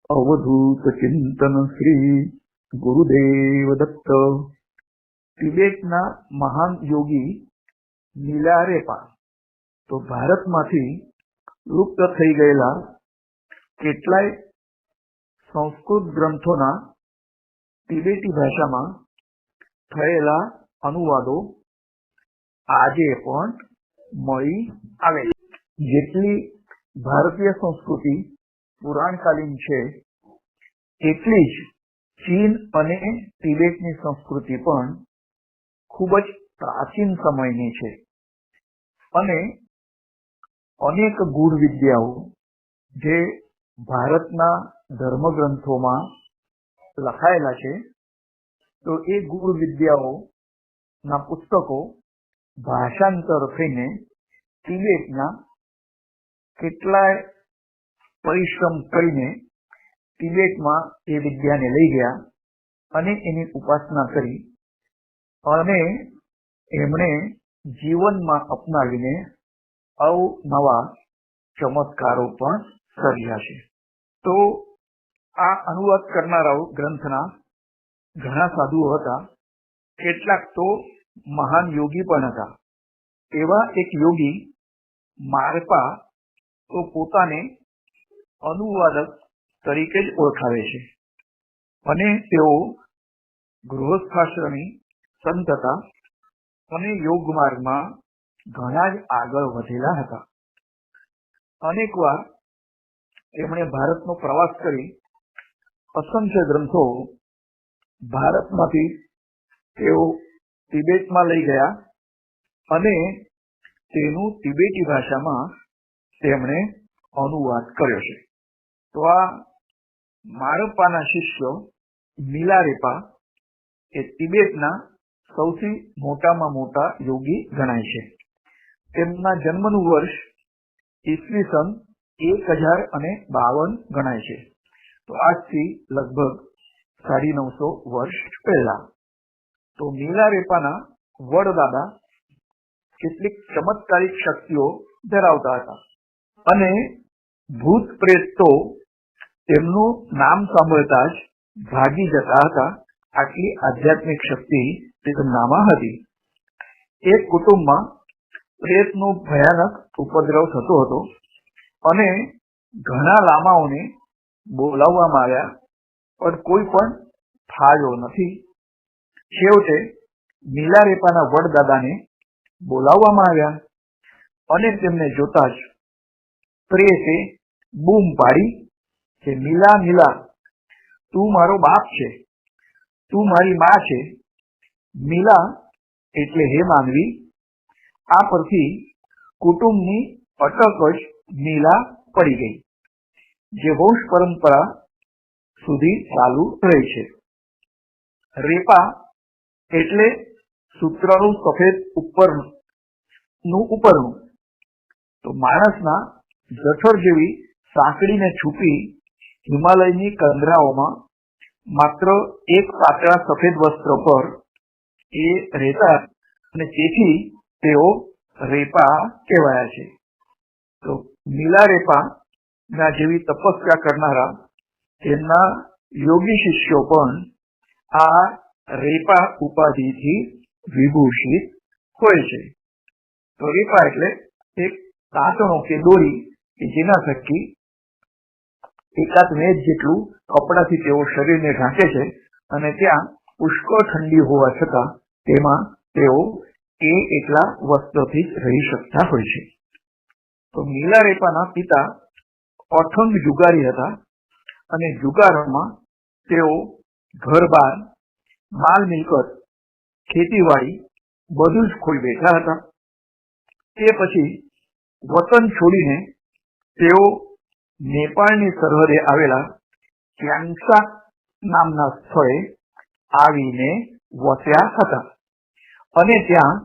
अवधूत चिंतन श्री गुरुदेव दत्त। તિબેટના મહાન યોગી મિલારેપા તો ભારતમાંથી લુપ્ત થઈ ગયેલા કેટલાય સંસ્કૃત ગ્રંથોના તિબેટી ભાષામાં થયેલા અનુવાદો આજે પણ મળી આવે છે। જેટલી ભારતીય સંસ્કૃતિ પુરાણકાલીન છે એટલી જ ચીન અને તિબેટની સંસ્કૃતિ પણ ખૂબ જ પ્રાચીન સમયની છે અને અનેક ગૂઢ વિદ્યાઓ જે ભારતના ધર્મગ્રંથોમાં લખાયેલા છે તો એ ગૂઢ વિદ્યાઓના પુસ્તકો ભાષાંતર થઈને તિબેટના કેટલાય પરિશ્રમ કરીને તિબેટમાં એ વિદ્યાને લઈ ગયા અને એની ઉપાસના કરી અને એમણે જીવનમાં અપનાવીને અવનવા ચમત્કારો પણ સર્જ્યા છે। તો આ અનુવાદ કરનારાઓ ગ્રંથના ઘણા સાધુઓ હતા, કેટલાક તો મહાન યોગી પણ હતા। એવા એક યોગી મારપા તો પોતાને અનુવાદક તરીકે જ ઓળખાવે છે અને તેઓ ગૃહસ્થાશ્રમી સંત હતા અને યોગ માર્ગમાં ઘણા જ આગળ વધેલા હતા। અનેકવાર તેમણે ભારતનો પ્રવાસ કરી અસંખ્ય ગ્રંથો ભારતમાંથી તેઓ તિબેટમાં લઈ ગયા અને તેનું તિબેટી ભાષામાં તેમણે અનુવાદ કર્યો છે। તો આ મારપાના શિષ્ય મિલારેપા એ તિબેટના સૌથી મોટામાં મોટા યોગી ગણાય છે। તેમના જન્મનું વર્ષ ઈસવીસન 1052 ગણાય છે। તો આજથી લગભગ 950 વર્ષ પહેલા। તો મિલારેપાના વડદાદા કેટલીક ચમત્કારિક શક્તિઓ ધરાવતા હતા અને ભૂત પ્રેત તો તેમનું નામ સાંભળતા જ ભાગી જતા હતા। આટલી આધ્યાત્મિક શક્તિ તેમનામાં હતી। એક કુટુંબમાં પ્રેતનો ભયાનક ઉપદ્રવ થતો હતો અને ઘણા લામાઓને બોલાવવામાં આવ્યા પણ કોઈ પણ ફાળ્યો નથી। છેવટે મિલારેપાના વડદાદાને બોલાવવામાં આવ્યા અને તેમને જોતા જ પ્રેતે બૂમ પાડી કે મિલા મિલા, તું મારો બાપ છે, તું મારી માં છે। મિલા એટલે હે માનવી। આ પરથી કુટુંબની અટક જ મિલા પડી ગઈ, જે વંશ પરંપરા સુધી ચાલુ રહી છે। રેપા એટલે સૂત્રનું સફેદ ઉપરનું। તો માણસના જઠર જેવી સાંકડીને છુપી હિમાલયની કંદરાઓમાં માત્ર એક પાતળા સફેદ વસ્ત્ર પર એ રહેતા અને તેથી તેઓ રેપા કહેવાયા છે। તો મિલારેપા ના જેવી તપસ્યા કરનારા તેમના યોગી શિષ્યો પણ આ રેપા ઉપાધિથી વિભૂષિત હોય છે। તો રેપા એટલે એક તાંતણો કે દોરી કે જેના થકી એકાદ મેચ જેટલું કપડાથી તેઓ શરીરને ઢાંકે છે અને ત્યાં પુષ્કળ ઠંડી હોવા છતાં તેમાં તેઓ એટલા વસ્ત્રથી જ રહી શકતા હોય છે। તો મિલારેપાના પિતા અઠંગ જુગારી હતા અને જુગારમાં તેઓ ઘર-બાર, માલ મિલકત, ખેતીવાડી બધું જ ખોઈ બેઠા હતા। તે પછી વતન છોડીને તેઓ નેપાળની સરહદે આવેલા ક્યાંગસા નામના સ્થળે આવીને વસ્યા હતા અને ત્યાં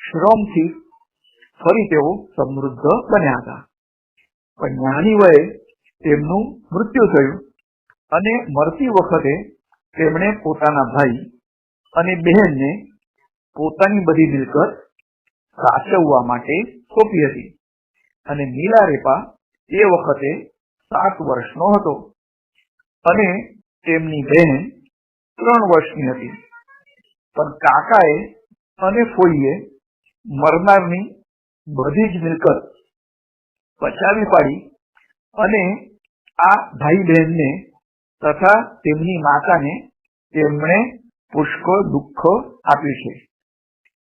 શ્રમથી ફરી તેઓ સમૃદ્ધ બન્યા હતા। પણ નાની વયે તેમનું મૃત્યુ થયું અને મરતી વખતે તેમણે પોતાના ભાઈ અને બહેનને પોતાની બધી મિલકત સાચવવા માટે સોંપી હતી અને મિલારેપા એ વખતે 7 વર્ષનો હતો અને તેમની બહેન 3 વર્ષની હતી. પણ કાકાએ અને ફોઈએ મરનારની બધી જ મિલકત પચાવી પાડી અને આ ભાઈ બહેનને તથા તેમની માતાને તેમણે પુષ્કળ દુઃખ આપ્યું છે.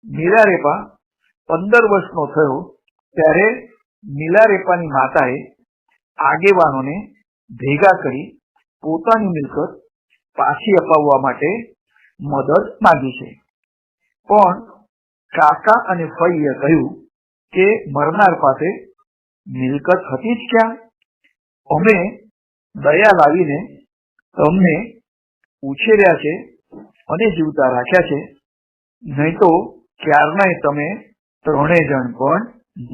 નીલારેપા 15 વર્ષનો થયો ત્યારે નીલારેપાની માતાએ આગેવાનોને ભેગા કરી પોતાની મિલકત પાછી અપાવવા માટે મદદ માંગી છે. પણ કાકા અને ફઈએ કહ્યું કે મરનાર પાસે મિલકત હતી જ ક્યાં? અમે દયા લાવીને તમને ઉછેર્યા છે અને જીવતા રાખ્યા છે, નહીં તો ક્યારનાય તમે 3 જણ પણ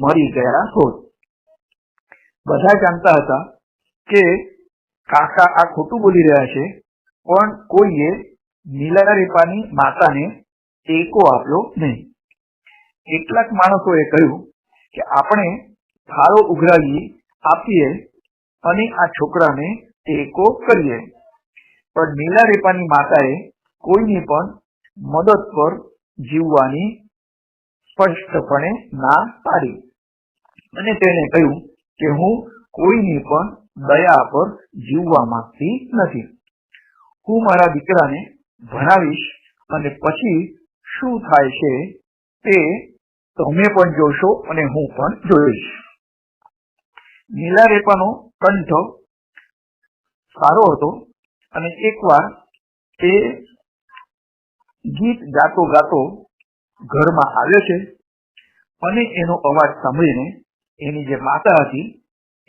મરી ગયા હોત. બધા જાણતા હતા કે કાકા આ ખોટું બોલી રહ્યા છે, પણ કોઈએ નીલારેપાની માતાને ટેકો આપ્યો નહીં. કેટલાક માણસોએ કહ્યું કે આપણે ફાળો ઉઘરાવી આપીએ અને આ છોકરાને ટેકો કરીએ. પણ નીલારેપાની માતાએ કોઈની પણ મદદ પર જીવવાની સ્પષ્ટપણે ના પાડી અને તેણે કહ્યું કે હું કોઈની પણ દયા પર જીવવા માંગતી નથી. હું મારા દીકરાને ભણાવીશ અને પછી શું થાય છે તે તમે પણ જોશો અને હું પણ જોઈશ. નીલારેપાનો કંઠ સારો હતો અને એકવાર તે ગીત ગાતો ગાતો ઘરમાં આવ્યો છે અને એનો અવાજ સાંભળીને એની જે માતા હતી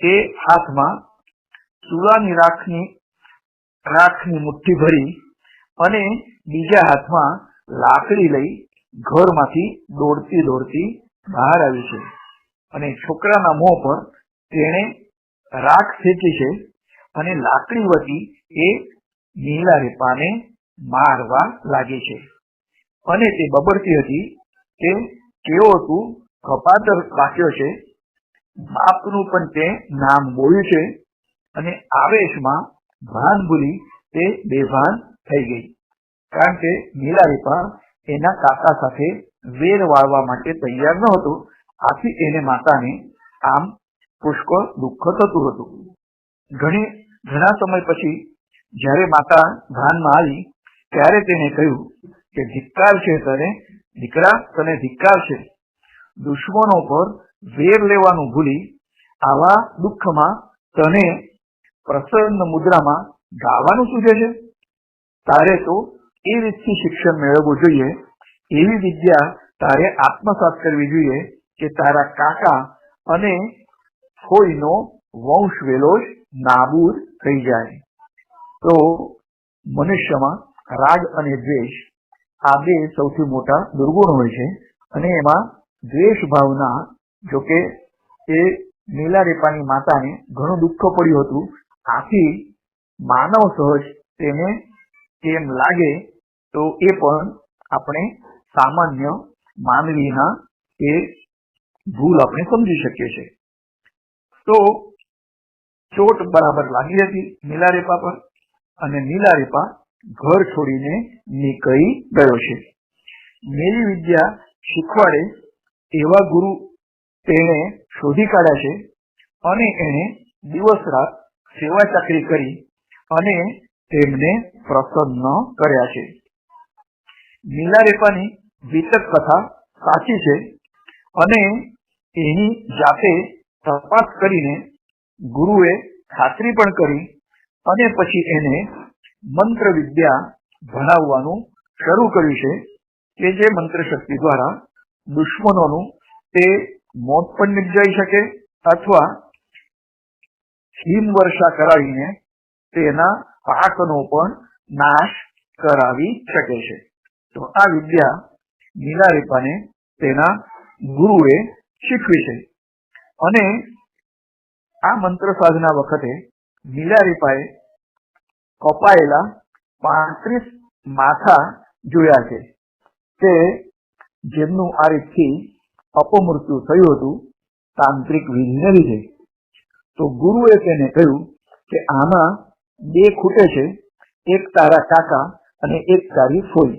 તે હાથમાં ચૂલાની રાખની મુઠ્ઠી ભરી અને બીજા હાથમાં લાકડી લઈ ઘરમાંથી દોડતી દોડતી બહાર આવી છે અને છોકરાના મોં પર તેણે રાખ ફેંકી છે અને લાકડી વતી એ નીલારેપાને મારવા લાગી છે. અને તે બબડતી હતી કે કેવો તું કપાતર બાક્યો છે, બાપનું પણ તે નામ બોલ્યું છે. અને આવેશમાં ભાન ભૂલી તે બેભાન થઈ ગઈ, કારણ કે નીલારેપા એના કાકા સાથે વેર વાળવા માટે તૈયાર ન હતો. આથી એને માતાને આમ પુષ્કળ દુઃખ થતું હતું. ઘણા સમય પછી જ્યારે માતા ભાનમાં આવી ત્યારે તેને કહ્યું કે ધિક્કાર છે તને દીકરા, તને ધિક્કાર છે. દુશ્મનો પર વેર લેવાનું ભૂલી આવા દુઃખમાં તને પ્રસન્ન મુદ્રામાં ગાવાનું સૂઝે છે. તારે તો એ રીતથી શિક્ષણ મેળવવું જોઈએ, એવી વિદ્યા તારે આત્મસાત કરવી જોઈએ કે તારા કાકા અને ફોઈનો વંશ વેલો જ નાબૂદ થઈ જાય. તો મનુષ્યમાં રાગ અને દ્વેષ આ બે સૌથી મોટા દુર્ગુણ હોય છે અને એમાં દ્વેષ ભાવના, જોકે એ નીલારેપાની માતાને ઘણું દુઃખ પડ્યું હતું. આથી માનવ સહજ તેને એમ લાગે તો એ પણ આપણે સામાન્ય માનવીના એ ભૂલ આપણે સમજી શકીએ છીએ. તો ચોટ બરાબર લાગી હતી નીલારેપા પર અને નીલારેપા ઘર છોડીને નીકળી ગયો છે. મેલી વિદ્યા શીખવાડે એવા ગુરુ તેણે શોધી કાઢ્યા છે અને એને દિવસ રાત સેવા ચાકરી કરી અને તેમને પ્રસન્ન કર્યા છે. નીલારેપાની વિતક કથા સાચી છે અને એની જાતે તપાસ કરીને ગુરુએ ખાતરી પણ કરી અને પછી એને મંત્ર વિદ્યા ભણાવવાનું શરૂ કર્યું છે કે જે મંત્ર શક્તિ દ્વારા દુશ્મનોનું તે મોત પણ નિપજાઈ શકે અથવા હિમવર્ષા કરાવીને તેના પાકનો પણ નાશ કરાવી શકે છે. તો આ વિદ્યા નીલારેપાને તેના ગુરુએ શીખવી છે અને આ મંત્ર સાધના વખતે નીલારેપાએ કપાયેલા 35 માથા જોયા છે તે જેમનું આ રીતથી અપમૃત્યુ થયું હતું તાંત્રિક વિધિને લીધે. તો ગુરુએ તેને કહ્યું કે આમાં બે ખૂટે છે, એક તારા કાકા અને એક તારી ફોઈ.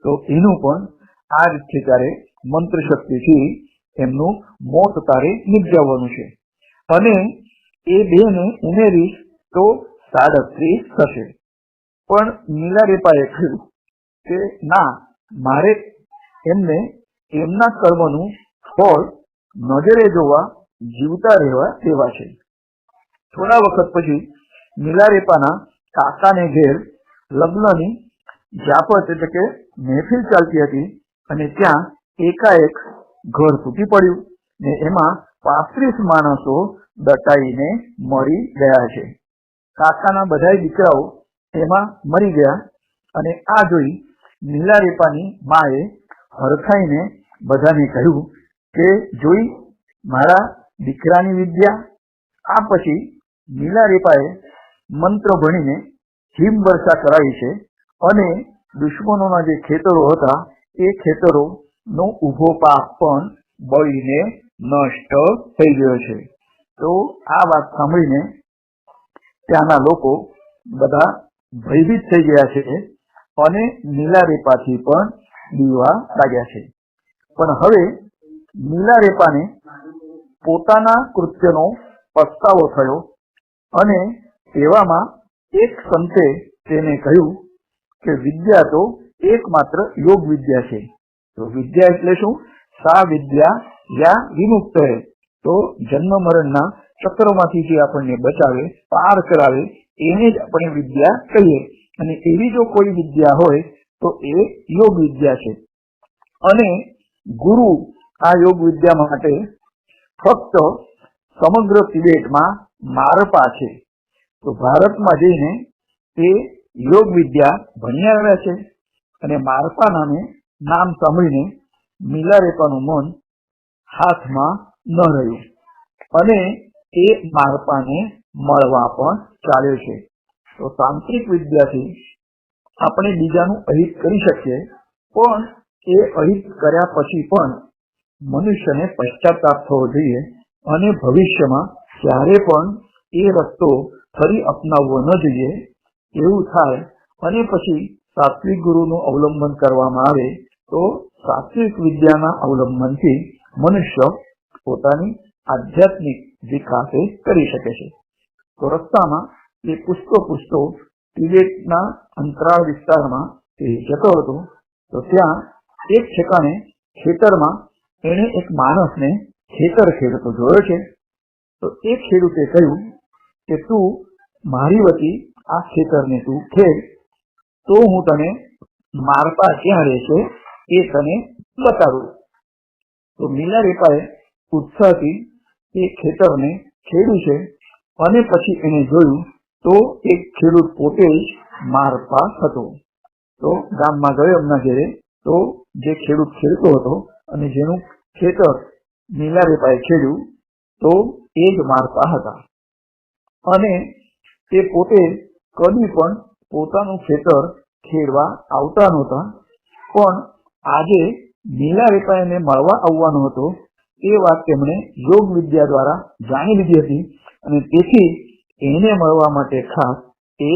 તો એનું પણ આ રીતે તારે મંત્ર શક્તિથી એમનું મોત તારે નિપજાવવાનું છે. અને એ બેને ઉમેરીશ તો 37 થશે. પણ નીલારેપાએ કહ્યું કે ના, મારે એમને એમના કર્મનું ફળ નજરે જોવા જીવતા રહેવા દેવા છે. થોડા વખત પછી નીલારેપાના કાકાને ઘેર લગ્નની જાપત એટલે કે મહેફિલ ચાલતી હતી અને ત્યાં એકાએક ઘર તૂટી પડ્યું ને એમાં 35 માણસો દટાઈને મરી ગયા છે. કાકાના બધા દીકરાઓ એમાં મરી ગયા અને આ જોઈ નીલારેપાની માએ હરખાઈને બધાને કહ્યું કે જોઈ મારા દીકરાની વિદ્યા. આ પછી નીલારેપાએ મંત્ર ભણીને હિમવર્ષા કરાવી છે અને દુશ્મનોના જે ખેતરો હતા એ ખેતરોનો ઉભો પાક પણ બળીને નષ્ટ થઈ ગયો છે. તો આ વાત સાંભળીને ત્યાંના લોકો બધા ભયભીત થઈ ગયા છે અને નીલારેપાથી પણ બીવા લાગ્યા છે. પણ હવે નીલારેપાને પોતાના કૃત્યનો પસ્તાવો થયો અને એવામાં એક સંતે તેને કહ્યું કે વિદ્યા તો એકમાત્ર યોગ વિદ્યા છે. તો વિદ્યા એટલે શું? સા વિદ્યા યા વિમુક્ત હે. તો જન્મ મરણના ચક્રમાંથી જે આપણને બચાવે, પાર કરાવે, એને જ આપણે વિદ્યા કહીએ. અને એવી જો કોઈ વિદ્યા હોય તો એ યોગ વિદ્યા છે. અને ગુરુ આ યોગ વિદ્યા માટે ફક્ત સમગ્ર તિબેટમાં મારપા છે. તો ભારતમાં જઈને તે યોગ વિદ્યા ભણી આવ્યા છે અને મારપા નામ સાંભળીને નીલારેપાનું મન હાથમાં ન રહ્યું અને એ મારપાને મળવા પણ ચાલ્યો છે. તો તાંત્રિક વિદ્યાથી આપણે બીજાનું અહિત કરી શકીએ, પણ એ અહિત કર્યા પછી પણ મનુષ્યને પશ્ચાતાપ થવો જોઈએ અને ભવિષ્યમાં ક્યારે પણ એ રસ્તો ફરી અપનાવવો ન જોઈએ. એવું થાય અને પછી સાત્વિક ગુરુનું અવલંબન કરવામાં આવે તો સાત્વિક વિદ્યાના અવલંબનથી મનુષ્ય પોતાની આધ્યાત્મિક વિકાસ કરી શકે છે. તો રસ્તામાં એ પૂછતો તિબેટના અંતરાળ વિસ્તારમાં તે જતો હતો. તો ત્યાં એક ઠેકાણે ખેતરમાં એને એક માણસને ખેતર ખેડતો જોયો છે. તો એ ખેડૂતે કહ્યું કે તું મારી વતી આ ખેતરને તું ખેડ, તો હું તને મારપા ક્યાં રહેશે એ તને બતાવું. તો નીલારેપાએ ઉત્સાહથી એ ખેતરને ખેડ્યું છે અને પછી એને જોયું તો એક ખેડૂત પોતે જ મારપા હતો. તો ગામમાં ગયો એમના ઘેરે, તો જે ખેડૂત ખેડતો હતો અને જેનું ખેતર નીલારેપાએ ખેડ્યું તો એ જ મારપા હતા. અને તે પોતે કદી પણ પોતાનું ખેતર ખેડવા આવતા નહોતા, પણ આજે નીલારેપા એને મળવા આવવાનો હતો એ વાત તેમણે યોગ વિદ્યા દ્વારા જાણી લીધી હતી અને તેથી એને મળવા માટે ખાસ એ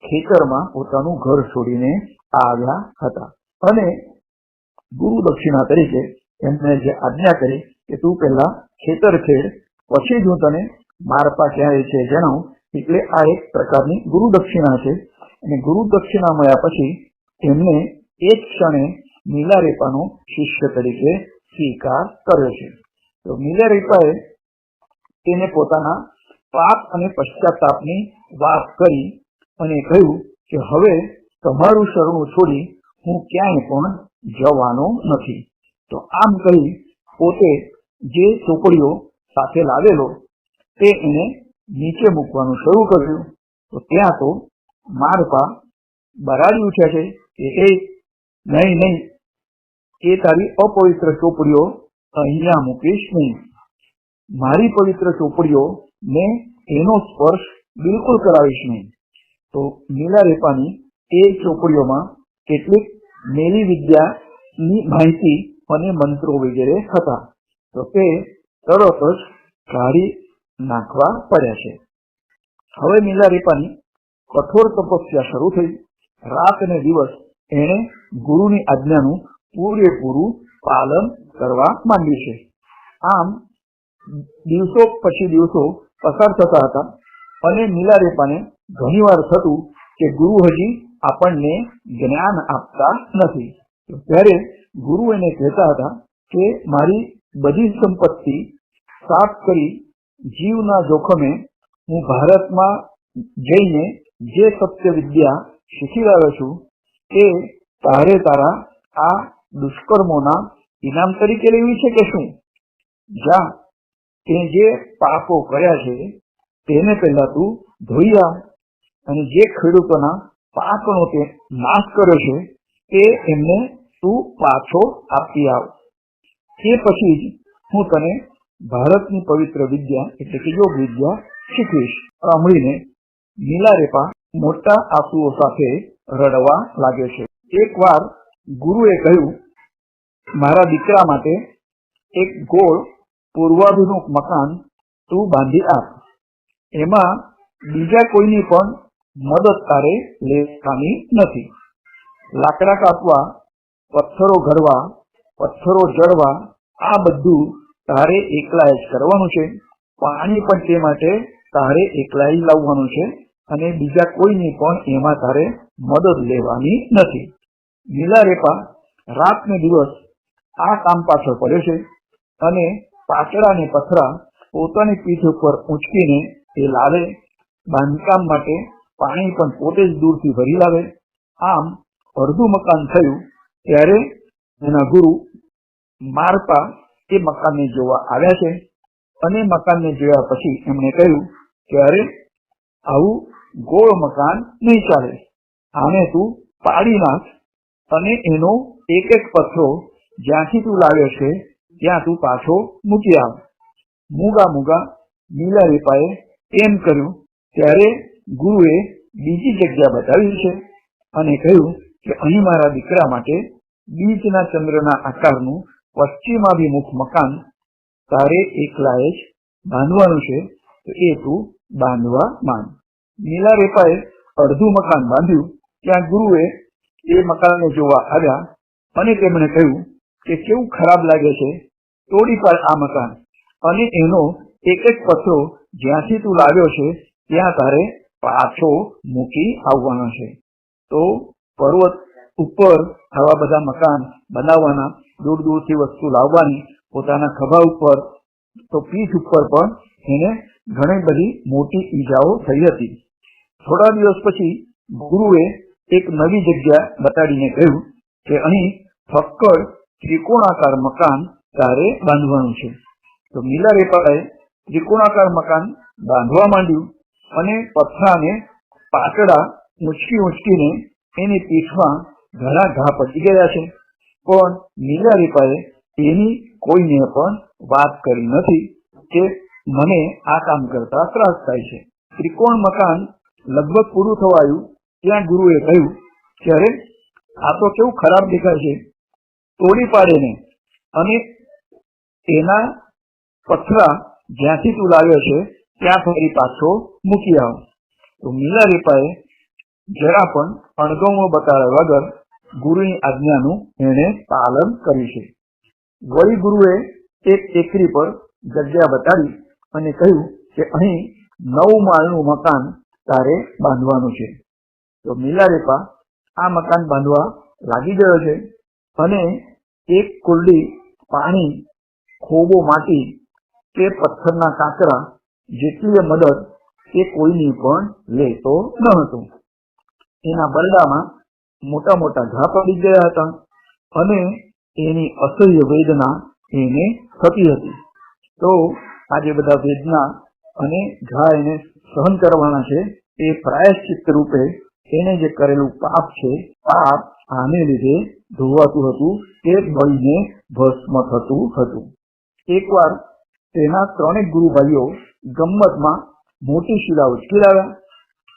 ખેતરમાં પોતાનું ઘર છોડીને આવ્યા હતા. અને ગુરુ દક્ષિણા તરીકે એમને જે આજ્ઞા કરી કે તું પહેલા ખેતર ખેડ, પછી જ હું તને મારપા ક્યાં છે જણાવું. એટલે આ એક પ્રકારની ગુરુ દક્ષિણા છે. અને ગુરુ દક્ષિણા મળ્યા પછી એમને એક ક્ષણે નીલારેપાનો શિષ્ય તરીકે સ્વીકાર કર્યો છે. તો નીલારેપાએ તેને પોતાના પાપ અને પશ્ચાતાપની વાત કરી અને કહ્યું કે હવે તમારું શરણું છોડી હું ક્યાંય પણ જવાનો નથી. તો આમ કહી પોતે જે ચોપડીઓ સાથે લાવેલો તે એને નીચે મૂકવાનું શરૂ કર્યું. તો ત્યાં તો મારપા બરાડી ઉઠ્યા છે કે એ નહીં, એ તારી અપવિત્ર ચોપડીઓ અહીંયા મૂકીશ નહીં. મારી પવિત્ર ચોપડીઓ ને એનો સ્પર્શ બિલકુલ કરાવીશ નહીં. તો નીલારેપાની એ ચોપડીઓમાં કેટલીક મેલી વિદ્યાની માહિતી અને મંત્રો વગેરે હતા. તો તે તરત જ કાઢી નાખવા પડ્યા છે. હવે નીલારેપાની કઠોર તપસ્યા શરૂ થઈ. રાત અને દિવસ એણે ગુરુની આજ્ઞાનું પૂરેપૂરું પાલન કરવા માંડ્યું છે. આમ દિવસો પછી દિવસો પસાર થતા હતા અને નીલારેપાને ઘણીવાર થતું કે ગુરુ હજી આપણને જ્ઞાન આપતા નથી. ત્યારે ગુરુ એને કહેતા હતા કે મારી બધી સંપત્તિ સાફ કરી જીવના જોખમે હું ભારતમાં જઈને જે સત્ય વિદ્યા શીખી લાવ્યો છું એ તારે તારા આ દુષ્કર્મોના ઇનામ તરીકે લેવી છે કે શું? જા, તે જે પાપો કર્યા છે તેને પહેલા તું ધોઈ આવ અને જે ખેડૂતોના પાકનો તે નાશ કર્યો છે તે એમને તું પાછો આપી આવ. તે પછી જ હું તને ભારતની પવિત્ર વિદ્યા એટલે કે યોગ વિદ્યા શીખવીશ. સાંભળીને નીલારેપા મોટા આંસુઓ સાથે રડવા લાગે છે. એકવાર ગુરુએ કહ્યું, મારા દીકરા માટે એક ગોળ પૂર્વાભિમુખ મકાન તું બાંધી આપ. એમાં બીજા કોઈની પણ મદદ તારે લેવાની નથી. લાકડા કાપવા, પથ્થરો ઘડવા, પથ્થરો જડવા આ બધું તારે એકલાએ જ કરવાનું છે. પાણી પણ તે માટે તારે એકલાએ લાવવાનું છે અને બીજા કોઈની પણ એમાં તારે મદદ લેવાની નથી. નીલારેપા રાત ને દિવસ આ કામ પાછળ પડ્યો છે અને પાતળા ને પથરા પોતાની પીઠ ઉપર ઊંચકીને એ લાવે. બાંધકામ માટે પાણી પણ પોતે જ દૂરથી ભરી લાવે. આમ અડધું મકાન થયું ત્યારે એના ગુરુ મારપા એ મકાનને જોવા આવ્યા છે અને મકાનને જોયા પછી એમણે કહ્યું કે અરે, આવું ગોળ મકાન નહીં ચાલે. આને તું પાડી નાખ અને એનો એક એક પથ્થરો જ્યાંથી તું લાવ્યો છે ત્યાં તું પાછો મૂકી આવ. મૂગા નીલારેપાએ એમ કર્યું ત્યારે ગુરુએ બીજી જગ્યા બતાવી છે અને કહ્યું કે અહીં મારા દીકરા માટે બીજના ચંદ્રના આકારનું પશ્ચિમાભિમુખ મકાન તારે એકલાએ જ બાંધવાનું છે, તો એ તું બાંધવા માંડ. નીલારેપાએ અડધું મકાન બાંધ્યું. ત્યાં ગુરુએ એ મકાનને જોવા આવ્યા અને તેમણે કહ્યું કે કેવું ખરાબ લાગે છે, તોડી પાડ આ મકાન અને એનો એક એક પથ્થરો જ્યાંથી તું લાવ્યો છે ત્યાં તારે પાછો મૂકી આવવાનો છે. તો પર્વત ઉપર આવા બધા મકાન બનાવવાના, દૂર દૂરથી વસ્તુ લાવવાની, પોતાના ખભા ઉપર તો પીઠ ઉપર પણ એને ઘણી બધી મોટી ઈજાઓ થઈ હતી. થોડા દિવસ પછી ગુરુએ એક નવી જગ્યા બતાડીને કહ્યું કે અહીં ફક્કડ ત્રિકોણાકાર મકાન તારે બાંધવાનું છે. તો નીલારેપાએ ત્રિકોણાકાર મકાન બાંધવા માંડ્યું અને પથરાને પાતળા ઊંચકીને એની પીઠમાં ઘણા ઘા પડી ગયા છે. પણ નીલારેપાએ એની કોઈને પણ વાત કરી નથી કે મને આ કામ કરતા ત્રાસ થાય છે. ત્રિકોણ મકાન લગભગ પૂરું થવાયું ત્યાં ગુરુએ કહ્યું કે અરે, આ તો કેવું ખરાબ દેખાય છે, તોડી પાડે ને અને એના પથરા જ્યાંથી તું લાવ્યો છે ત્યાં ફરી પાછો મૂકી આવ. તો નીલારેપાએ જરા પણ અણગમો બતાવ્યા વગર ગુરુની આજ્ઞાનું એને પાલન કર્યું છે. વળી ગુરુએ એક ટેકરી પર જગ્યા બતાડી અને કહ્યું કે અહીં 9 માળનું મકાન તારે બાંધવાનું છે. તો નીલારેપા આ મકાન બાંધવા લાગી ગયો છે અને એક કુંડી પાણી, ખોબો માટી કે પથ્થરના કાંકરા જેટલી મદદ એ કોઈની પણ લેતો ન હતો. એના બરડામાં મોટા મોટા ઘા પડી ગયા હતા અને એની અસહ્ય વેદના એને થતી હતી. તો આ જે બધા વેદના અને ઘા એને સહન કરવાના છે એ પ્રાયશ્ચિત્ત રૂપે એને જે કરેલું પાપ છે, પાપ આને લીધે ધોવાતું હતું, તે બળીને ભસ્મ થતું હતું. એકવાર તેના 3 ગુરુભાઈઓ ગમ્મતમાં મોટી શિલા ઉચકી લાવ્યા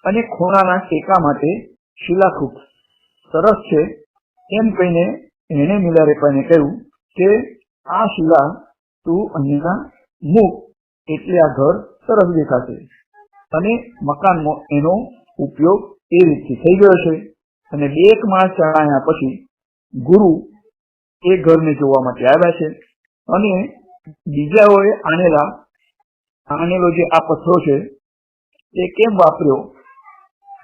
અને ખૂણાના ટેકા માટે શિલા ખૂબ સરસ છે એમ કહીને એણે નીલારેપાને કહ્યું કે આ શિલા તું અહીંયા મૂક એટલે આ ઘર સરસ દેખાશે અને મકાનમાં એનો ઉપયોગ એ રીતથી થઈ ગયો છે અને 2 માસ ચણાયા પછી ગુરુ એ ઘરને જોવા માટે આવ્યા છે અને બીજાઓએ આણેલો જે આ પથ્થરો છે એ કેમ વાપર્યો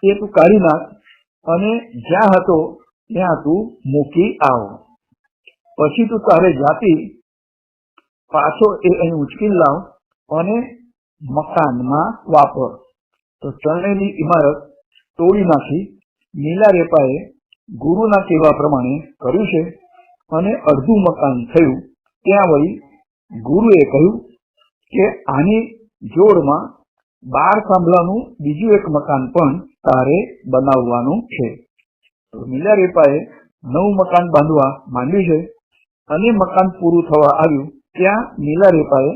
એ તું કાઢી નાખ અને જ્યાં હતો ત્યાં તું મૂકી આવ, પછી તું તારે જાતી પાછો એ અહીં ઉચકી લાવ અને મકાનમાં વાપર. તો ચણેલી ઇમારત તોડી નાખી નીલારેપાએ ગુરુના કહેવા પ્રમાણે કર્યું છે અને અડધું મકાન થયું. ત્યાં વળી ગુરુએ કહ્યું કે આની જોડમાં 12 થાંભલાનું બીજું એક મકાન પણ તારે બનાવવાનું છે. તો નીલારેપાએ નવું મકાન બાંધવા માંડ્યું છે અને મકાન પૂરું થવા આવ્યું ત્યાં નીલારેપાએ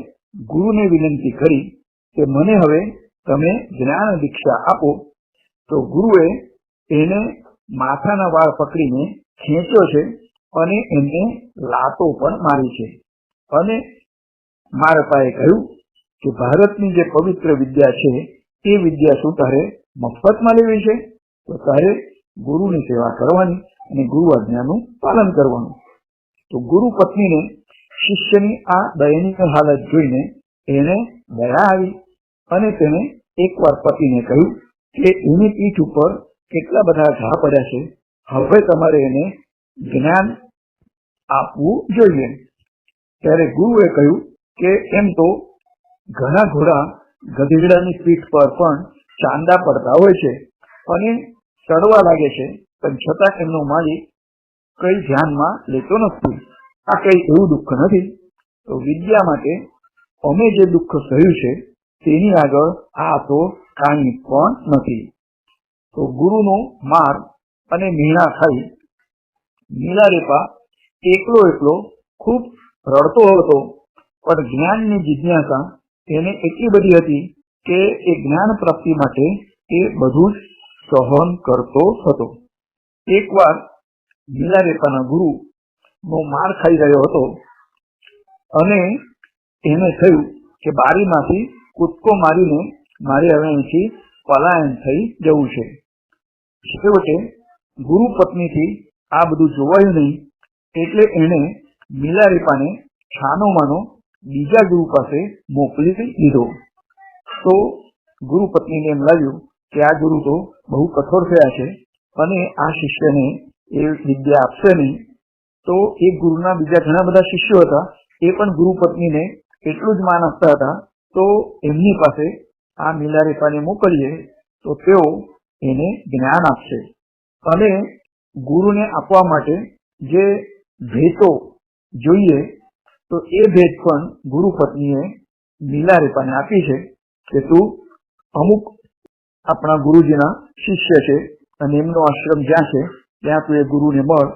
ગુરુને વિનંતી કરી કે મને હવે તમે જ્ઞાન દીક્ષા આપો. તો ગુરુએ એને માથાના વાળ પકડીને ખેંચ્યો છે અને એમને લાતો પણ મારી છે અને મારપાએ કહ્યું કે ભારતની જે પવિત્ર વિદ્યા છે એ વિદ્યા શું તારે મફતમાં લેવી છે? તો તારે ગુરુની સેવા કરવાની અને ગુરુ આજ્ઞાનું પાલન કરવાનું. તો ગુરુ પત્નીને શિષ્યની આ દયનીય હાલત જોઈને એને દયા આવી અને તેને એકવાર પતિને કહ્યું કે એની પીઠ ઉપર કેટલા બધા ઘા પડ્યા છે, હવે તમારે એને જ્ઞાન આપવું જોઈએ. ત્યારે ગુરુએ કહ્યું કે એમ તો ઘણા ઘોડા ગધેડાની પીઠ પર પણ ચાંદા પડતા હોય છે અને ચડવા લાગે છે, પણ છતાં એમનો માલિક કઈ ધ્યાનમાં લેતો નથી. આ કઈ એવું દુઃખ નથી. તો વિદ્યા માટે અમે જે દુઃખ સહ્યું છે તેની આગળ આ તો કાંઈ પણ નથી. તો ગુરુનો માર અને મીણા ખાઈ નીલારેપા એકલો ખૂબ રડતો હતો, પણ જ્ઞાનની જિજ્ઞાસા તેને એટલી બધી હતી કે એ જ્ઞાન પ્રાપ્તિ માટે એ બધું જ સહન કરતો હતો. એકવાર નીલારેપાના ગુરુ નો માર ખાઈ રહ્યો હતો અને એને થયું કે બારીમાંથી કૂદકો મારીને મારે હવે અહીંથી પલાયન થઈ જવું છે. છેવટે ગુરુ પત્નીથી આ બધું જોવાયું નહીં એટલે એણે નીલારેપાને છાનોમાનો બીજા ગુરુ પાસે મોકલી દીધો. તો ગુરુ પત્નીને એમ લાગ્યું કે આ ગુરુ તો બહુ કઠોર થયા છે અને આ શિષ્યને એ વિદ્યા આપશે નહીં. તો એ ગુરુના બીજા ઘણા બધા શિષ્યો હતા, એ પણ ગુરુ પત્નીને એટલું જ માન આપતા હતા. તો એમની પાસે આ નીલારેપાને મોકલીએ તો તેઓ એને જ્ઞાન આપશે. અને ગુરુને આપવા માટે જે ભેટો જોઈએ તો એ ભેટ પણ ગુરુ પત્નીએ નીલારેપાને આપી છે કે તું અમુક આપણા ગુરુજીના શિષ્ય છે અને એમનો આશ્રમ જ્યાં છે ત્યાં તું એ ગુરુને મળ.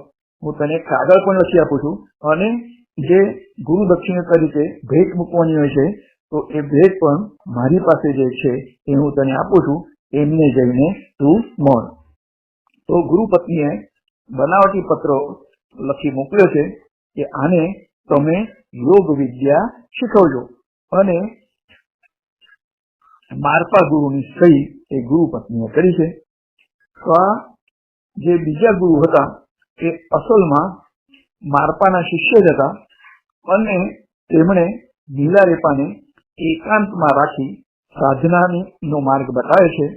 હું તને કાગળ પણ લખી આપું છું અને જે ગુરુ દક્ષિણા તરીકે ભેટ મૂકવાની હોય છે તો એ ભેટ પણ મારી પાસે જે છે એ હું તને આપું છું, એમને જઈને તું મળ. તો ગુરુ પત્નીએ બનાવટી પત્રો લખી મોકલ્યો છે કે આને તમે યોગ વિદ્યા શીખવજો અને મારપા ગુરુની સહી એ ગુરુ પત્નીએ કરી છે. તો આ જે બીજા ગુરુ હતા એ અસલમાં મારપાના શિષ્ય જ હતા અને તેમણે નીલારેપાને એકાંતમાં રાખી સાધનાનો માર્ગ બતાવે છે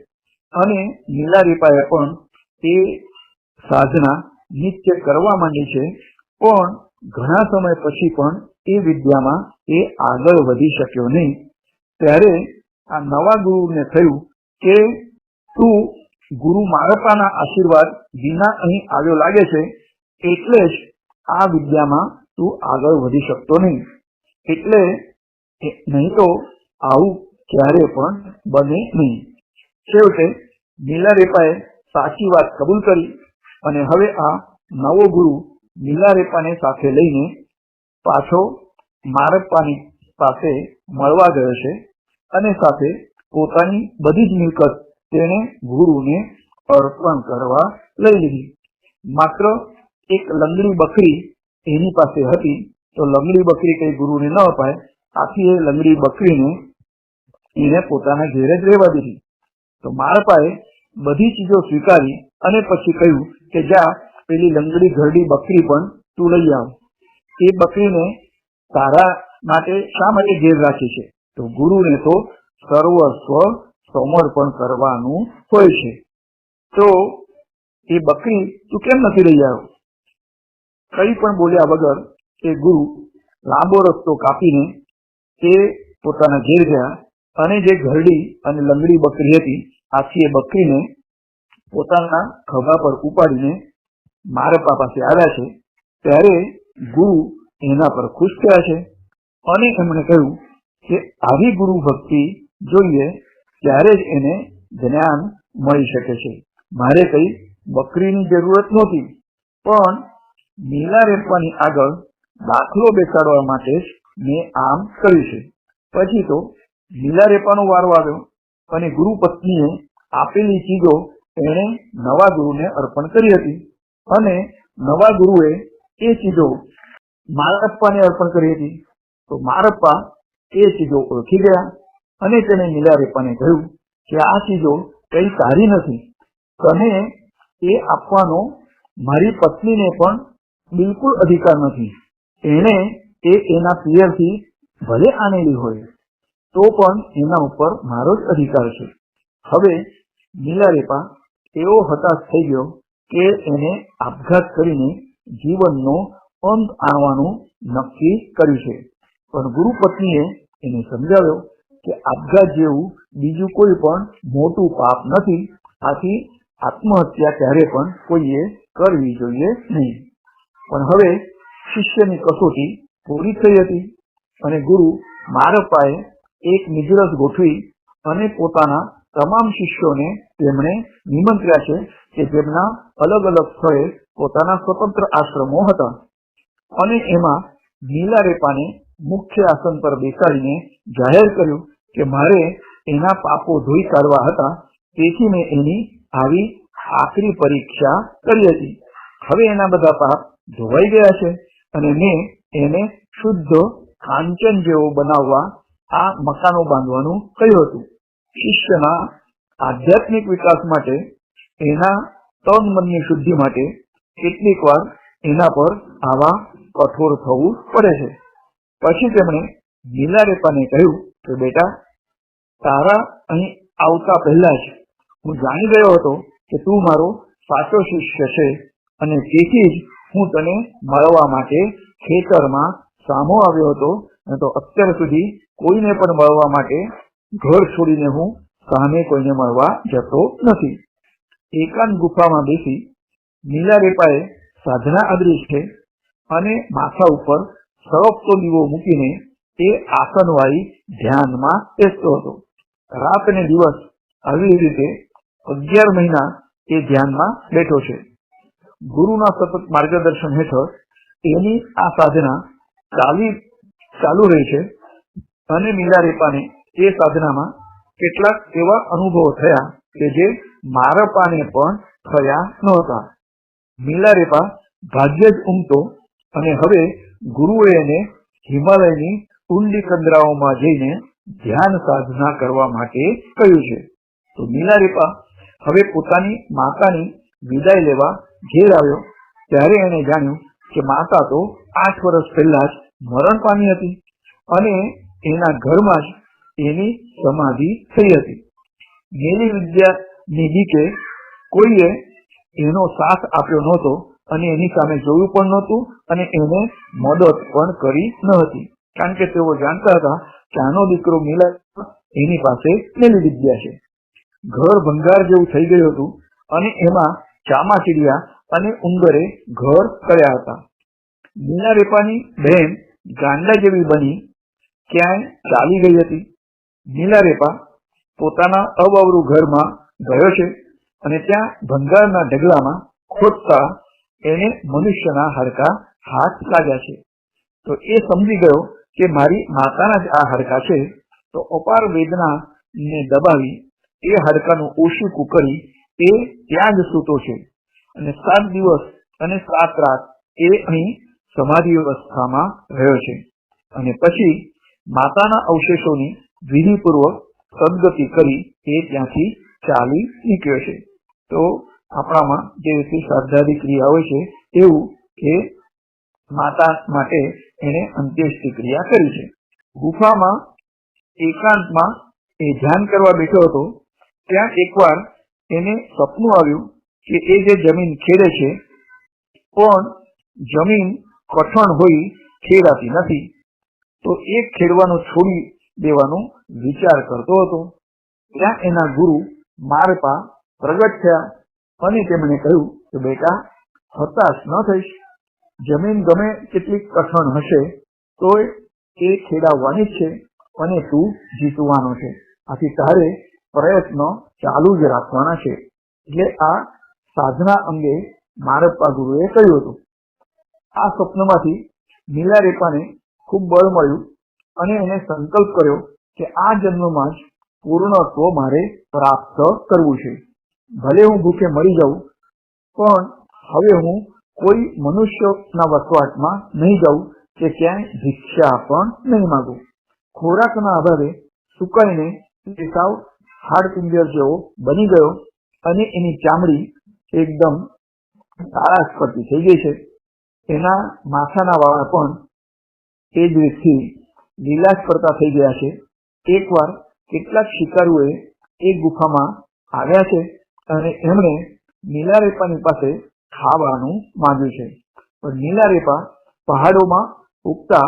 અને નીલારેપાએ પણ એ સાધના નિત્ય કરવા માંડી છે, પણ ઘણા સમય પછી પણ એ વિદ્યામાં એ આગળ વધી શક્યો નહીં. ત્યારે આ નવા ગુરુને થયું કે તું ગુરુ મારપાના આશીર્વાદ વિના અહીં આવ્યો લાગે છે, એટલે જ આ વિદ્યામાં તું આગળ વધી શકતો નહીં, એટલે નહીં તો આવું ક્યારે પણ બને નહીં. છેવટે નીલારેપાએ સાચી વાત કબૂલ કરી અને હવે આ નવો ગુરુ નીલારેપાને સાથે લઈને પાછો મારપાની પાસે મળવા ગયો છે અને સાથે પોતાની બધી જ મિલકત તેણે ગુરુને અર્પણ કરવા લઈ લીધી. માત્ર એક લંગડી બકરી એની પાસે હતી, તો લંગડી બકરી કઈ ગુરુને ન અપાય, આથી એ લંગડી બકરીને એને પોતાના ઘેર જ રહેવા દીધી. તો મારપાએ બધી ચીજો સ્વીકારી અને પછી કહ્યું કે જા પેલી લંગડી ઘરડી બકરી પણ તું લઈ આવ. એ બકરીને તારા માટે શા માટે ઘેર રાખી છે? તો ગુરુને તો સર્વસ્વ સમર્પણ કરવાનું હોય છે. તો એ બકરી તું કેમ નથી લઈ આવ્યો? કઈ પણ બોલ્યા વગર એ ગુરુ લાંબો રસ્તો કાપીને તે પોતાના ઘેર ગયા અને જે ઘરડી અને લંગડી બકરી હતી આથી એ બકરીને પોતાના ખભા પર ઉપાડીને મારપ્પા પાસે આવ્યા છે. ત્યારે ગુરુ એના પર ખુશ થયા છે અને એમણે કહ્યું કે આવી ગુરુ ભક્તિ જોઈએ ત્યારે જ એને જ્ઞાન મળી શકે છે. મારે કઈ બકરીની જરૂરત નહોતી, પણ નીલારેપાની આગળ દાખલો બેસાડવા માટે જ મેં આમ કર્યું છે. પછી તો નીલારેપાનો વારો આવ્યો અને ગુરુ પત્નીએ આપેલી ચીજો એણે નવા ગુરુને અર્પણ કરી હતી અને નવા ગુરુએ એ ચીજો મારપ્પાને અર્પણ કરી હતી. તો મારપ્પા એ ચીજો ઓળખી ગયા અને તેને નીલારેપાને કહ્યું કે આ ચીજો કઈ સારી નથી, તને એ આપવાનો મારી પત્નીને પણ બિલકુલ અધિકાર નથી. એણે એ એના પિયરથી ભલે આનેલી હોય તો પણ એના ઉપર મારો જ અધિકાર છે. હવે નીલારેપા એવો હતાશ થઈ ગયો કે એને આપઘાત કરીને જીવનનો અંત આણવાનું નક્કી કર્યું છે. પણ ગુરુ પત્નીએ એને સમજાવ્યો કે આપઘાત જેવું બીજું કોઈ પણ મોટું પાપ નથી, આથી આત્મહત્યા ક્યારે પણ કોઈએ કરવી જોઈએ નહીં. પણ હવે શિષ્યની કસોટી પૂરી થઈ હતી અને ગુરુ મારપ્પાએ એક નિજરસ ગોઠવી અને પોતાના તમામ શિષ્યોને તેમણે નિમંત્ર્યા છે કે જેમના અલગ અલગ સ્થળે પોતાના સ્વતંત્ર આશ્રમો હતા અને એમાં નીલારેપાને મુખ્ય આસન પર બેસાડીને જાહેર કર્યું કે મારે એના પાપો ધોઈ કાઢવા હતા, તેથી મેં એની આવી આકરી પરીક્ષા કરી હતી. હવે એના બધા પાપ ધોવાઈ ગયા છે અને મેં એને શુદ્ધ કાંચન જેવો બનાવવા આ મકાનો બાંધવાનું કહ્યું હતું. શિષ્યના આધ્યાત્મિક વિકાસ માટે, એના તન મનની શુદ્ધિ માટે કેટલીક વાર એના પર આવા કઠોર થવું પડે છે. પછી તેમણે નીલારેપાને કહ્યું કે બેટા, તારા અહીં આવતા પહેલા જ હું જાણી ગયો હતો કે તું મારો સાચો શિષ્ય છે અને તેથી જ હું તને મળવા માટે ખેતરમાં સામો આવ્યો હતો. અને તો અત્યાર સુધી કોઈને પણ મળવા માટે ઘર છોડીને હું સામે કોઈને મળવા જતો નથી. એકાંત ગુફામાં બેસી નીલારેપાએ સાધના આદરી છે અને માથા ઉપર સળગતો દીવો મૂકીને એ આસનવાળી ધ્યાનમાં બેસતો હતો. રાત અને દિવસ આવી રીતે 11 મહિના એ ધ્યાનમાં બેઠો છે. ગુરુના સતત માર્ગદર્શન હેઠળ એની આ સાધના ચાલુ રહી છે અને નીલારેપાને એ સાધનામાં કેટલાક એવા અનુભવો થયા કે જે મારપ્પાને પણ થયા નહોતા. નીલારેપા ભાગ્યે જ ઊંઘતો અને હવે ગુરુએ એને હિમાલયની ઊંડી કંદરાઓમાં જઈને ધ્યાન સાધના કરવા માટે કહ્યું છે. તો નીલારેપા હવે પોતાની માતાની વિદાય લેવા ઘેર આવ્યો ત્યારે એને જાણ્યું કે માતા તો 8 વર્ષ પહેલા જ મરણ પામી હતી અને એના ઘરમાં જ એની સમાધિ થઈ હતી. મેલી વિદ્યાની બીકે કોઈએ એનો સાથ આપ્યો નહોતો અને એની સામે જોયું પણ નહોતું અને એને મદદ પણ કરી ન હતી, કારણ કે તેઓ જાણતા હતા કે આનો દીકરો નીલા એની પાસે મેલી વિદ્યા છે. ઘર ભંગાર જેવું થઈ ગયું હતું અને એમાં ચામાચીડિયા અને ઉંદરે ઘર કર્યા હતા. નીલારેપાની બહેન ગાંડા જેવી બની ક્યાંય ચાલી ગઈ હતી. નીલારેપા પોતાના અવરું ઘરમાં ગયો છે અને ત્યાં ભંગારના ઢગલામાં ખોદતા એને મનુષ્યના હાડકા હાથ લાગ્યા છે. તો એ સમજી ગયો કે મારી માતાના જ આ હાડકા છે. તો અપાર વેદના ને દબાવી એ હાડકાનું ઓશીકું કરી એ ત્યાં જ સૂતો છે અને 7 દિવસ અને 7 રાત એ અહીં સમાધિ અવસ્થામાં રહ્યો છે અને પછી માતાના અવશેષોની વિધિપૂર્વક સદગતિ કરી એ ત્યાંથી ચાલી નીકળ્યો છે. તો આપણામાં જે રીતે શ્રાદ્ધાદી ક્રિયા હોય છે એવું કે માતા માટે એને અંત્યેષ્ટિ ક્રિયા કરી છે. ગુફામાં એકાંતમાં એ ધ્યાન કરવા બેઠો હતો ત્યાં એકવાર એને સપનું આવ્યું કે એ જે જમીન ખેડે છે પણ જમીન કઠણ હોઈ ખેડાતી નથી, તો એ ખેડવાનું છોડી દેવાનો વિચાર કરતો હતો. ત્યાં એના ગુરુ મારપા પ્રગટ થયા અને તેમણે કહ્યું કે બેટા, હતાશ ન થઈશ, જમીન ગમે કેટલી કઠણ હશે તો એ ખેડાવવાની જ છે અને તું જીતવાનો છે. આથી તારે પ્રયત્ન ચાલુ જ રાખવાના છે. એટલે આ સાધના અંગે મારપ્પા ગુરુએ કહ્યું હતું. આ સ્વપ્નમાંથી નીલારેપાને ખૂબ બળ મળ્યું અને એને સંકલ્પ કર્યો કે આ જન્મમાં જ પૂર્ણત્વ મારે પ્રાપ્ત કરવું છે. ભલે હું ભૂખે મરી જાઉં પણ હવે હું કોઈ મનુષ્યના વસવાટમાં નહીં જાઉં કે ક્યાંય ભિક્ષા પણ નહીં માંગું. ખોરાકના અભાવે સુકાઈને એ સાવ હાડપિંજર જેવો બની ગયો અને એની ચામડી એકદમ તારાશ પડતી થઈ ગઈ છે. એના માથાના વાળા પણ એ જ રીતથી લીલાશ પડતા થઈ ગયા છે. એકવાર કેટલાક શિકારુએ એ ગુફામાં આવ્યા છે અને એમણે નીલારેપાની પાસે ખાવાનું માંગ્યું છે. પણ નીલારેપા પહાડોમાં ઉગતા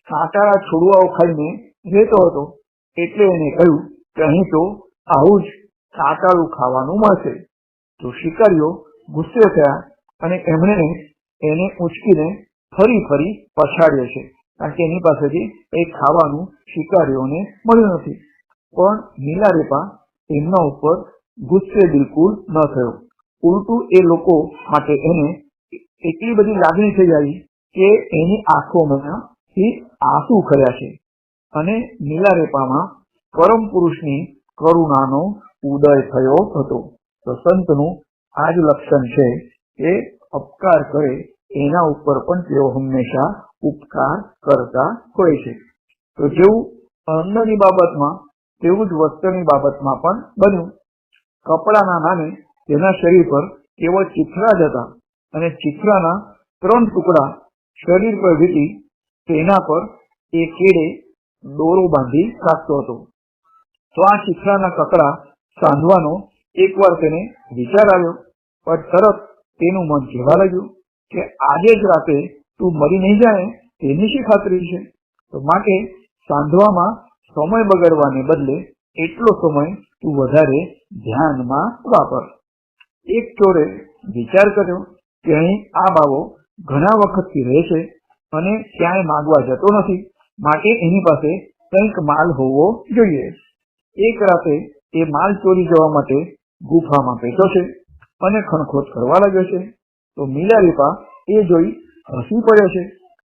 કાંટાળા છોડવાઓ ખાઈને રહેતો હતો, એટલે એને કહ્યું કે અહીં તો આવું જ કાંટાળું ખાવાનું મળશે. તો શિકારીઓ ગુસ્સે થયા અને એમણે એને ઉંચકીને ફરી પછાડ્યો છે, કારણ કે એની પાસેથી કંઈ ખાવાનું શિકારીઓને મળ્યું નથી. પણ નીલારેપા એમના ઉપર ગુસ્સે બિલકુલ ન થયો. ઉલટું એ લોકો માટે એને એટલી બધી લાગણી થઈ આવી કે એની આંખોમાંથી આંસુ ખર્યા છે અને નીલારેપામાં પરમ પુરુષની કરુણાનો ઉદય થયો હતો. તો સંતનું આ જ લક્ષણ છે કે અપકાર કરે એના ઉપર પણ તેઓ હંમેશા ઉપકાર કરતા હોય છે. તો જેવું અન્નની બાબતમાં તેવું જ વસ્ત્રની બાબતમાં પણ બન્યું. કપડાના નામે તેના શરીર પર કેવળ ચીથરા જ હતા અને ચીથરાના 3 ટુકડા શરીર પર વીટી તેના પર એ કેડે દોરો બાંધી રાખતો હતો. તો આ ચીથરાના કકડા સાંધવાનો એકવાર તેને વિચાર આવ્યો, પણ તરત તેનું મન કહેવા લાગ્યું કે આજે જ રાતે તું મરી નહીં જાય તેની શી ખાતરી છે? તો માટે સાંધવામાં સમય બગાડવાને બદલે એટલો સમય તું વધારે ધ્યાનમાં વાપર. એક ચોરે વિચાર કર્યો કે અહીં આ બાવો ઘણા વખતથી રહે છે અને ક્યાંય માંગવા જતો નથી, માટે એની પાસે કંઈક માલ હોવો જોઈએ. એક રાતે એ માલ ચોરી જવા માટે ગુફામાં બેઠો છે અને ખણખોટ કરવા લાગ્યો છે. તો નીલારેપા એ જોઈ હસી પડ્યો છે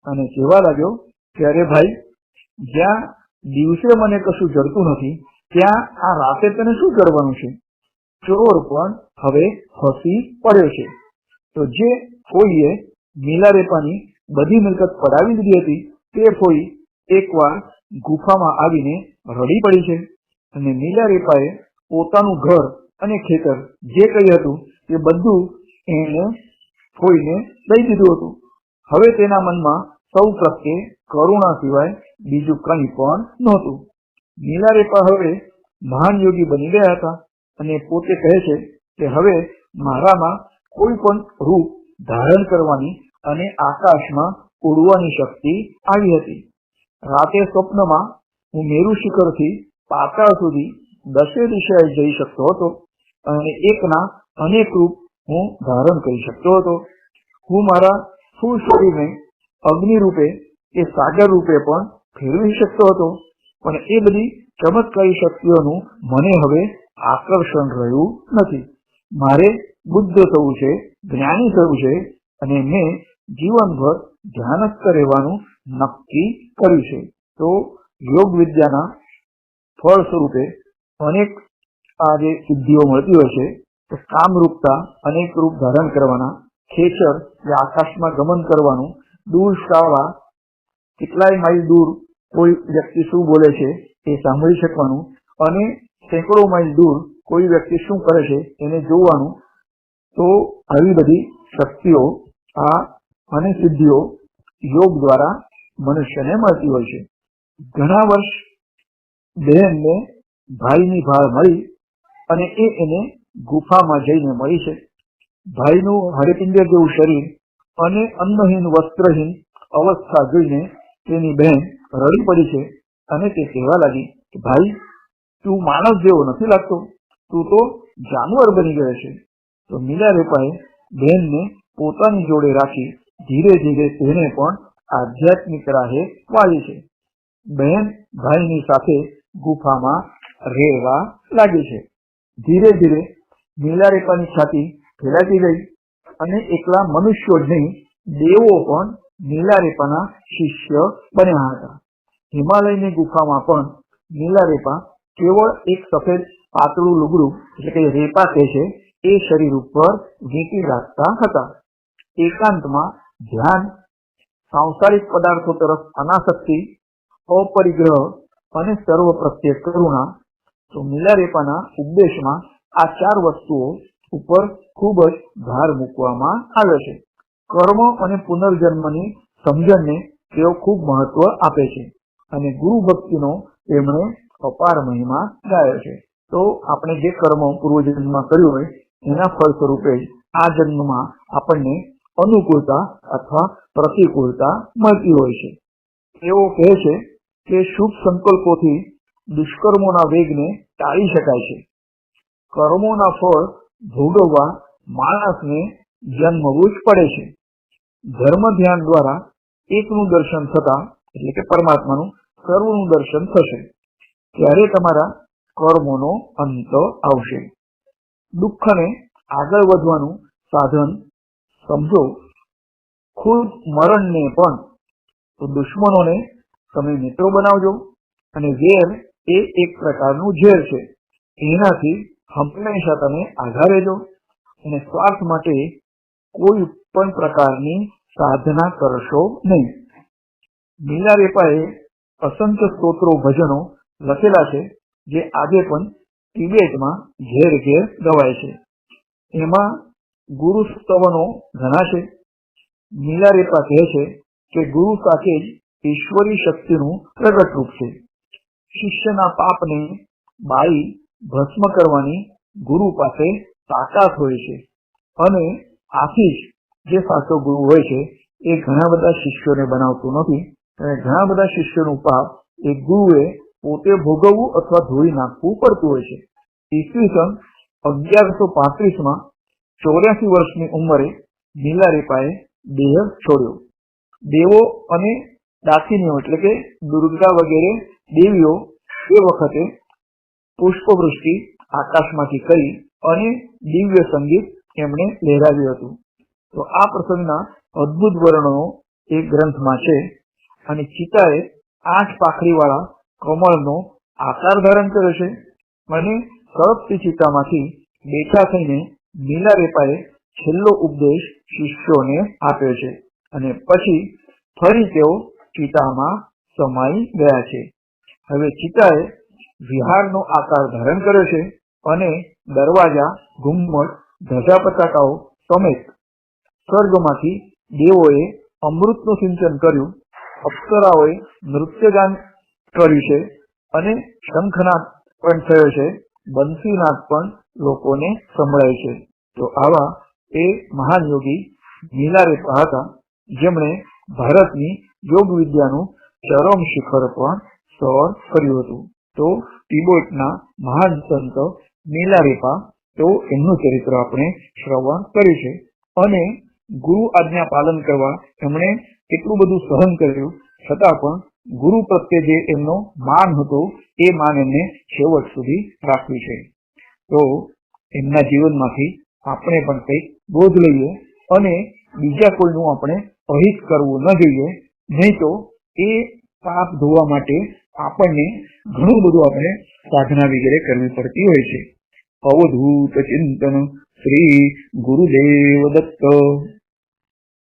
અને કહેવા લાગ્યો કે અરે ભાઈ, જ્યાં દિવસે મને કશું જડતું નથી ત્યાં આ રાતે તને શું જડવાનું છે? ચોર પણ હવે હસી પડ્યો છે. તો જે ફોઈએ નીલારેપાની બધી મિલકત પડાવી દીધી હતી તે ફોઈ એકવાર ગુફામાં આવીને રડી પડી છે અને નીલારેપાએ પોતાનું ઘર અને ખેતર જે કંઈ હતું તે બધું એને ફોઈને દઈ દીધું હતું. હવે તેના મનમાં સૌ પ્રત્યે કરુણા સિવાય બીજું કંઈ પણ નહોતું. નીલારેપા હવે મહાન યોગી બની ગયા હતા અને પોતે કહે છે કે હવે મારામાં કોઈ પણ રૂપ ધારણ કરવાની અને આકાશમાં ઉડવાની શક્તિ આવી હતી. રાતે સ્વપ્નમાં હું મેરુ શિખરથી પાતાળ સુધી 10 દિશાએ જઈ શકતો હતો અને એકના અનેક રૂપ હું ધારણ કરી શકતો હતો. હું મારા સ્થૂળ શરીરને અગ્નિ રૂપે કે સાગર રૂપે પણ ફેરવી શકતો હતો, પણ એ બધી ચમત્કારી શક્તિઓનું મને હવે આકર્ષણ રહ્યું નથી. મારે બુદ્ધ થવું છે, જ્ઞાની થવું છે અને મેં જીવનભર ધ્યાનસ્થ રહેવાનું નક્કી કર્યું છે. તો યોગ વિદ્યાના ફળ સ્વરૂપે અનેક આ જે સિદ્ધિઓ મળતી હોય છે, તો કામરૂપતા અનેક રૂપ ધારણ કરવાના, ખેચર જે આકાશમાં ગમન કરવાનું, દૂર સાવવા કેટલાય માઇલ દૂર કોઈ વ્યક્તિ શું બોલે છે એ સાંભળી શકવાનું અને સેંકડો માઇલ દૂર કોઈ વ્યક્તિ શું કરે છે એને જોવાનું, તો આવી બધી શક્તિઓ અને સિદ્ધિઓ યોગ દ્વારા મનુષ્યને મળતી હોય છે. ઘણા વર્ષ બહેનને ભાઈની ભાળ મળી અને એને ગુફામાં જઈને મળી છે. ભાઈનું હરિપિંજર જેવું શરીર અને અન્નહીન વસ્ત્રહીન અવસ્થા જોઈને તેની બહેન રડી પડી છે અને તે કહેવા લાગી કે ભાઈ, તું માણસ જેવો નથી લાગતો, તું તો જાનવર બની ગયો છે. તો મિલારેપાએ બહેનને પોતાની જોડે રાખી ધીરે ધીરે તેને પણ આધ્યાત્મિક રાહે વાળી છે. બહેન ભાઈની સાથે ગુફામાં રહેવા લાગી છે. ધીરે ધીરે મિલારેપાની છાતી ફેલાતી ગઈ અને એકલા મનુષ્યો જ નહીં, દેવો પણ મિલારેપાના શિષ્ય બન્યા હતા. હિમાલયની ગુફામાં પણ મિલારેપા કેવળ એક સફેદ પાતળું લુગડું, એટલે કે રેપા કહે છે, એ શરીર ઉપર વીંટી રાખતા હતા. એકાંતમાં ધ્યાન, સાંસારિક પદાર્થો તરફ અનાસક્તિ, અપરિગ્રહ અને સર્વ પ્રત્યે કરુણા. તો મિલારેપાના ઉપદેશમાં આ 4 વસ્તુઓ ઉપર ખૂબ જ ભાર મૂકવામાં આવે છે. કર્મ અને પુનર્જન્મની સમજણને તેઓ ખૂબ મહત્વ આપે છે અને ગુરુ ભક્તિનો તેમણે અપાર મહિમા ગાયો છે. તો આપણે જે કર્મ પૂર્વજન્મમાં કર્યું હોય એના ફળ સ્વરૂપે આ જન્મમાં આપણને અનુકૂળતા અથવા પ્રતિકૂળતા મળતી હોય છે. તેઓ કહે છે કે શુભ સંકલ્પોથી દુષ્કર્મોના વેગને ટાળી શકાય છે. કર્મોના ફળ ભોગવવા માણસને જન્મવું જ પડે છે. ધર્મ ધ્યાન દ્વારા એકનું દર્શન થતા, એટલે કે પરમાત્માનું સર્વનું દર્શન થશે, ત્યારે તમારા કર્મોનો અંત આવશે. દુઃખને આગળ વધવાનું સાધન સમજો. ખુદ મરણને પણ. તો દુશ્મનોને તમે મિત્રો બનાવજો અને વેર એ એક પ્રકારનું ઝેર છે. એનાથી હંમેશા તમે આઘા રહેજો અને સ્વાર્થ માટે કોઈ પણ પ્રકારની સાધના કરશો નહીં. મિલારેપાએ અસંખ્ય સ્તોત્રો, ભજનો લખેલા છે જે આજે પણ તિબેટમાં ઘેર ઘેર ગવાય છે. એમાં ગુરુ સ્તવનો ઘણા છે. મિલારેપા કહે છે કે ગુરુ સાથે જ ઈશ્વરી શક્તિનું પ્રગટ રૂપ છે. શિષ્યના પાપને બાળી ભસ્મ કરવાની ગુરુ પાસે તાકાત હોય છે અને આથી જ જે સાચો ગુરુ હોય છે એ ઘણા બધા શિષ્યોને બનાવતું નથી અને ઘણા બધા શિષ્યોનું પાપ એ ગુરુએ પોતે ભોગવવું અથવા ધોઈ નાખવું પડતું હોય છે. ઈસવીસન 1135માં 84 વર્ષની ઉંમરે મિલારેપાએ દેહ છોડ્યો. દેવો અને દાસીનીઓ, એટલે કે દુર્ગા વગેરે દેવીઓ એ વખતે પુષ્પવૃષ્ટિ આકાશમાંથી કરી અને દિવ્ય સંગીત એમણે લહેરાવ્યું હતું. તો આ પ્રસંગના અદ્ભુત વર્ણનો એક ગ્રંથમાં છે અને ચિતાએ 8 પાંખડીવાળા કમળનો આકાર ધારણ કર્યો છે અને સળગતી ચિતામાંથી બેઠા થઈને મિલારેપાએ છેલ્લો ઉપદેશ શિષ્યોને આપ્યો છે અને પછી ફરી તેઓ ચિતામાં સમાઈ ગયા છે. હવે ચિતાએ વિહારનો આકાર ધારણ કર્યો છે અને દરવાજા, ઘુમ્મટ, ધજા પતાકાઓ સમેત સ્વર્ગમાંથી દેવોએ અમૃતનું સિંચન કર્યું, અપ્સરાઓએ નૃત્યગાન કર્યું છે અને શંખનાદ પણ થયો છે, બંસીનાદ પણ લોકોને સંભળાય છે. તો આવા એ મહાન યોગી મિલારેપા હતા જેમણે ભારતની યોગ વિદ્યાનું ચરમ શિખર પણ સર કર્યું હતું. તો તિબેટના મહાન સંત મિલારેપા, તો એમનું ચરિત્ર આપણે શ્રવણ કર્યું છે અને ગુરુ આજ્ઞા પાલન કરવા એમણે કેટલું બધું સહન કર્યું, છતાં પણ ગુરુ પ્રત્યે જે એમનો માન હતો એ માન એમને છેવટ સુધી રાખ્યું છે. તો એમના જીવનમાંથી આપણે પણ કંઈક બોધ લઈએ અને બીજા કોઈનું આપણે અહિત કરવું ન જોઈએ, નહીં તો એ પાપ ધોવા માટે આપણને ઘણું બધું આપણે સાધના વગેરે કરવી પડતી હોય છે. અવધૂત ચિંતન શ્રી ગુરુદેવ દત્ત.